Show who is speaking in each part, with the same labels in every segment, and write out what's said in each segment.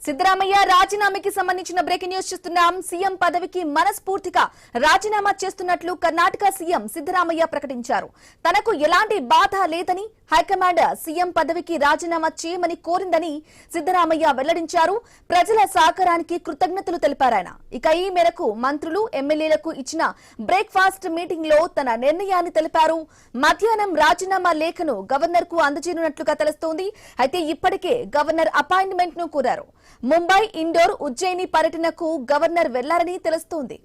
Speaker 1: సిద్ధరామయ్య రాజీనామాకి సంబంధించిన breaking news చూస్తున్నాం. CM పదవికి మనస్ఫూర్తిగా రాజీనామా చేస్తున్నట్లు కర్ణాటక సీఎం సిద్ధరామయ్య ప్రకటించారు. తనకు ఎలాంటి బాధ లేదని హైకమాండ్ సీఎం పదవికి రాజీనామా చేయమని కోరిందని సిద్ధరామయ్య వెల్లడించారు. ప్రజల సహకారానికి కృతజ్ఞతలు తెలిపారాయన. ఇక ఈ మేరకు మంత్రులు ఎమ్మెల్యేలకు ఇచ్చిన బ్రేక్ఫాస్ట్ మీటింగ్ లో తన నిర్ణయాన్ని తెలిపారు. మధ్యాహ్నం రాజీనామా లేఖను గవర్నర్ కు అందజేయనున్నట్లుగా తెలుస్తోంది. అయితే ఇప్పటికే గవర్నర్ అపాయింట్మెంట్ ను కోరారు. ముంబై, ఇండోర్, ఉజ్జయిని పర్యటనకు గవర్నర్ వెళ్లారని తెలుస్తోంది.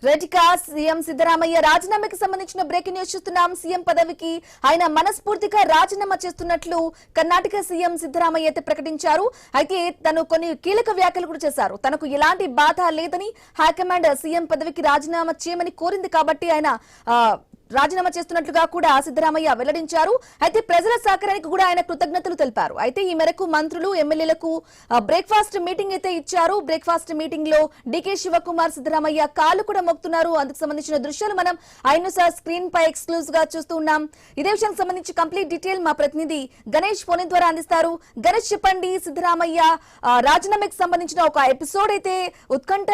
Speaker 1: రెడ్డిగా సీఎం సిద్ధరామయ్య రాజీనామాకి సంబంధించిన బ్రేకింగ్ న్యూస్ చూస్తున్నాం. సీఎం పదవికి ఆయన మనస్ఫూర్తిగా రాజీనామా చేస్తున్నట్లు కర్ణాటక సీఎం సిద్ధరామయ్య అయితే ప్రకటించారు. అయితే తను కొన్ని కీలక వ్యాఖ్యలు కూడా చేశారు. తనకు ఎలాంటి బాధ లేదని హైకమాండ్ సీఎం పదవికి రాజీనామా చేయమని కోరింది కాబట్టి ఆయన రాజీనామా చేస్తున్నట్లుగా కూడా సిద్ధరామయ్య వెల్లడించారు. అయితే ప్రజల సహకారానికి కూడా ఆయన కృతజ్ఞతలు తెలిపారు. అయితే ఈ మేరకు మంత్రులు ఎమ్మెల్యేలకు బ్రేక్ఫాస్ట్ మీటింగ్ అయితే ఇచ్చారు. బ్రేక్ఫాస్ట్ మీటింగ్ లో డీకే శివకుమార్, సిద్ధరామయ్య కాలు కూడా మొక్కుతున్నారు. అందుకు సంబంధించిన దృశ్యాలు మనం ఐన్యూస్ స్క్రీన్ పై ఎక్స్క్లూజివ్ గా చూస్తూ ఉన్నాం. ఇదే విషయానికి సంబంధించి కంప్లీట్ డీటెయిల్ మా ప్రతినిధి గణేష్ ఫోన్ ద్వారా అందిస్తారు. గణేష్, చెప్పండి, సిద్ధరామయ్య రాజీనామాకి సంబంధించిన ఒక ఎపిసోడ్ అయితే ఉత్కంఠ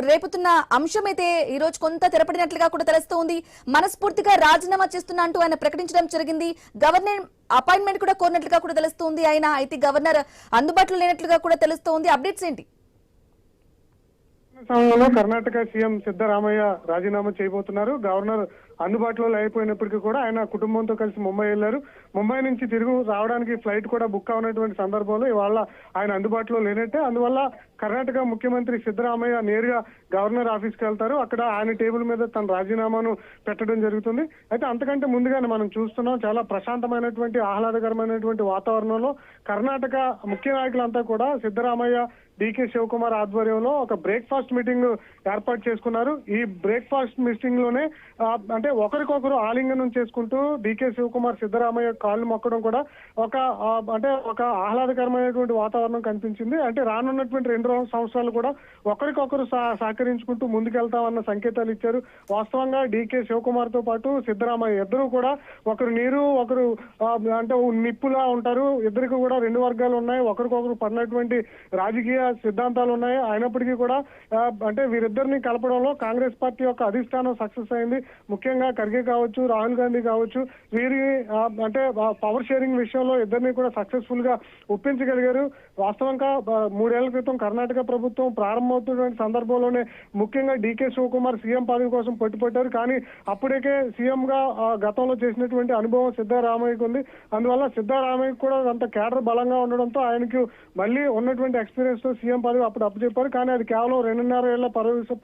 Speaker 1: రేపుతున్న అంశం అయితే ఈ రోజు కొంత తెరపడినట్లుగా కూడా తెలుస్తోంది. మనస్ఫూర్తి రాజీనామా చేస్తున్నా అంటూ ఆయన ప్రకటించడం జరిగింది. గవర్నర్ అపాయింట్మెంట్ కూడా కోరినట్లుగా కూడా తెలుస్తోంది. ఆయన అయితే గవర్నర్ అందుబాటులో లేనట్లుగా కూడా తెలుస్తోంది. అప్డేట్స్ ఏంటి?
Speaker 2: సమయంలో కర్ణాటక సీఎం సిద్ధరామయ్య రాజీనామా చేయబోతున్నారు. గవర్నర్ అందుబాటులో లేకపోయినప్పటికీ కూడా ఆయన కుటుంబంతో కలిసి ముంబై వెళ్లారు. ముంబై నుంచి తిరుగు రావడానికి ఫ్లైట్ కూడా బుక్ అవునటువంటి సందర్భంలో ఇవాళ ఆయన అందుబాటులో లేనట్టే. అందువల్ల కర్ణాటక ముఖ్యమంత్రి సిద్ధరామయ్య నేరుగా గవర్నర్ ఆఫీస్కి వెళ్తారు. అక్కడ ఆయన టేబుల్ మీద తన రాజీనామాను పెట్టడం జరుగుతుంది. అయితే అంతకంటే ముందుగానే మనం చూస్తున్నాం, చాలా ప్రశాంతమైనటువంటి ఆహ్లాదకరమైనటువంటి వాతావరణంలో కర్ణాటక ముఖ్య నాయకులంతా కూడా సిద్ధరామయ్య, డీకే శివకుమార్ ఆధ్వర్యంలో ఒక బ్రేక్ఫాస్ట్ మీటింగ్ ఏర్పాటు చేసుకున్నారు. ఈ బ్రేక్ఫాస్ట్ మీటింగ్ లోనే అంటే ఒకరికొకరు ఆలింగనం చేసుకుంటూ డీకే శివకుమార్ సిద్ధరామయ్య కాళ్ళు మొక్కడం కూడా ఒక ఆహ్లాదకరమైనటువంటి వాతావరణం కనిపించింది. అంటే రానున్నటువంటి 2 సంవత్సరాలు కూడా ఒకరికొకరు సహకరించుకుంటూ ముందుకెళ్తామన్న సంకేతాలు ఇచ్చారు. వాస్తవంగా డీకే శివకుమార్ తో పాటు సిద్ధరామయ్య ఇద్దరు కూడా ఒకరు నీరు, ఒకరు అంటే నిప్పులా ఉంటారు. ఇద్దరికి కూడా 2 వర్గాలు ఉన్నాయి. ఒకరికొకరు పడినటువంటి రాజకీయ సిద్ధాంతాలు ఉన్నాయి. అయినప్పటికీ కూడా అంటే వీరిద్దరిని కలపడంలో కాంగ్రెస్ పార్టీ యొక్క అధిష్టానం సక్సెస్ అయింది. ముఖ్యంగా ఖర్గే కావచ్చు, రాహుల్ గాంధీ కావచ్చు, వీరి అంటే పవర్ షేరింగ్ విషయంలో ఇద్దరిని కూడా సక్సెస్ఫుల్ గా ఒప్పించగలిగారు. వాస్తవంగా 3 ఏళ్ల క్రితం కర్ణాటక ప్రభుత్వం ప్రారంభమవుతున్న సందర్భంలోనే ముఖ్యంగా డీకే శివకుమార్ సీఎం పదవి కోసం పట్టుపట్టారు. కానీ అప్పటికే సీఎం గా గతంలో చేసినటువంటి అనుభవం సిద్ధరామయ్యకు ఉంది. అందువల్ల సిద్ధరామయ్యకు కూడా అంత కేడర్ బలంగా ఉండడంతో ఆయనకు మళ్ళీ ఉన్నటువంటి ఎక్స్పీరియన్స్ తో సీఎం పదవి అప్పుడు అప్పచెప్పారు. కానీ అది కేవలం 2.5 ఏళ్ల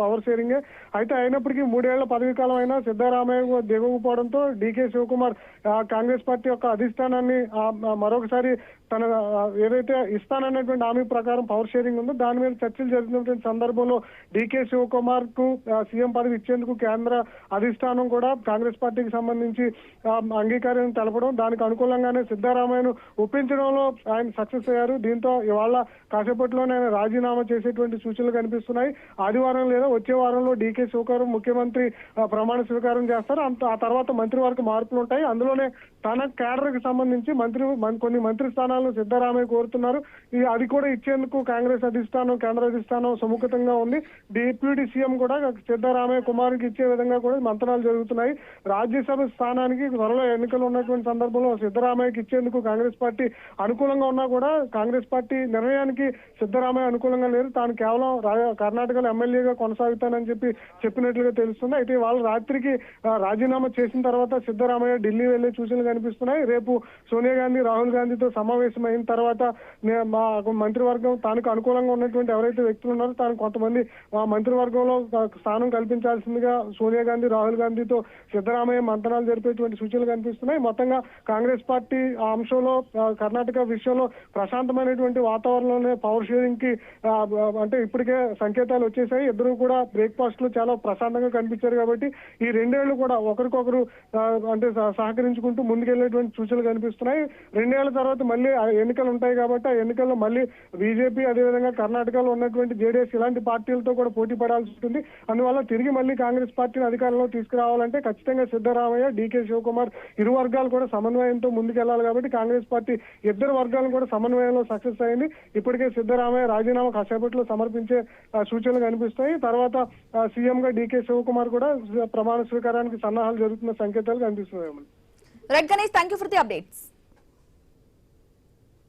Speaker 2: పవర్ షేరింగే. అయితే అయినప్పటికీ 3 ఏళ్ల పదవి కాలం అయినా సిద్ధరామయ్య దిగకపోవడంతో డీకే శివకుమార్ కాంగ్రెస్ పార్టీ యొక్క అధిష్టానాన్ని మరొకసారి తన ఏదైతే ఇస్తానన్నటువంటి హామీ ప్రకారం పవర్ షేరింగ్ ఉందో దాని మీద చర్చలు జరిగినటువంటి సందర్భంలో డీకే శివకుమార్ కు సీఎం పదవి ఇచ్చేందుకు కేంద్ర అధిష్టానం కూడా కాంగ్రెస్ పార్టీకి సంబంధించి అంగీకారం తెలపడం, దానికి అనుకూలంగానే సిద్ధరామయ్యను ఒప్పించడంలో ఆయన సక్సెస్ అయ్యారు. దీంతో ఇవాళ కాసేపట్లోనే ఆయన రాజీనామా చేసేటువంటి సూచనలు కనిపిస్తున్నాయి. ఆదివారం లేదా వచ్చే వారంలో డీకే శివకుమార్ ముఖ్యమంత్రి ప్రమాణ స్వీకారం చేస్తారు. ఆ తర్వాత మంత్రివర్గ మార్పులు ఉంటాయి. అందులోనే తన కేడర్ కి సంబంధించి కొన్ని మంత్రి స్థానాలను సిద్ధరామయ్య కోరుతున్నారు. అది కూడా ఇచ్చేందుకు కాంగ్రెస్ అధిష్టానం, కేంద్ర అధిష్టానం సుముఖతంగా ఉంది. డిప్యూటీ సీఎం కూడా సిద్ధరామయ్య కుమారుకి ఇచ్చే విధంగా కూడా మంత్రాలు జరుగుతున్నాయి. రాజ్యసభ స్థానానికి త్వరలో ఎన్నికలు ఉన్నటువంటి సందర్భంలో సిద్ధరామయ్యకి ఇచ్చేందుకు కాంగ్రెస్ పార్టీ అనుకూలంగా ఉన్నా కూడా కాంగ్రెస్ పార్టీ నిర్ణయానికి సిద్ధరామయ్య అనుకూలంగా లేరు. తాను కేవలం కర్ణాటకలో ఎమ్మెల్యేగా కొనసాగుతానని చెప్పినట్లుగా తెలుస్తుంది. అయితే వాళ్ళ రాత్రికి రాజీనామా చేసిన తర్వాత సిద్ధరామయ్య ఢిల్లీ వెళ్లే సూచనలు కనిపిస్తున్నాయి. రేపు సోనియా గాంధీ, రాహుల్ గాంధీతో సమావేశం అయిన తర్వాత మా మంత్రివర్గం తనకు అనుకూలంగా ఉన్నటువంటి ఎవరైతే వ్యక్తులు ఉన్నారో తాను కొంతమంది మంత్రివర్గంలో స్థానం కల్పించాల్సిందిగా సోనియా గాంధీ, రాహుల్ గాంధీతో సిద్ధరామయ్య మంతనాలు జరిపేటువంటి సూచనలు కనిపిస్తున్నాయి. మొత్తంగా కాంగ్రెస్ పార్టీ ఆ అంశంలో కర్ణాటక విషయంలో ప్రశాంతమైనటువంటి వాతావరణంలోనే పవర్ షేరింగ్ కి అంటే ఇప్పటికే సంకేతాలు వచ్చేసాయి. ఇద్దరు కూడా బ్రేక్ఫాస్ట్ లో చాలా ప్రశాంతంగా కనిపించారు. కాబట్టి ఈ 2 ఇద్దరు కూడా ఒకరికొకరు అంటే సహకరించుకుంటూ ముందుకెళ్లేటువంటి సూచనలు కనిపిస్తున్నాయి. 2 ఏళ్ల తర్వాత మళ్ళీ ఎన్నికలు ఉంటాయి కాబట్టి ఆ ఎన్నికల్లో మళ్ళీ బీజేపీ అదేవిధంగా కర్ణాటకలో ఉన్నటువంటి జేడీఎస్ ఇలాంటి పార్టీలతో కూడా పోటీ పడాల్సి ఉంటుంది. అందువల్ల తిరిగి మళ్ళీ కాంగ్రెస్ పార్టీని అధికారంలో తీసుకురావాలంటే ఖచ్చితంగా సిద్ధరామయ్య, డీకే శివకుమార్ ఇరు వర్గాలు కూడా సమన్వయంతో ముందుకెళ్లాలి. కాబట్టి కాంగ్రెస్ పార్టీ ఇద్దరు వర్గాలను కూడా సమన్వయంలో సక్సెస్ అయింది. ఇప్పటికే సిద్ధరామయ్య రాజీనామా కాసేపట్లో సమర్పించే సూచనలు కనిపిస్తాయి. తర్వాత సీఎం గా డీకే శివకుమార్ కూడా ప్రమాణ స్వీకారానికి సన్నాహాలు జరుగుతున్న సంకేతాలు కనిపిస్తున్నాయి.
Speaker 1: Right Ganesh, thank you for the updates.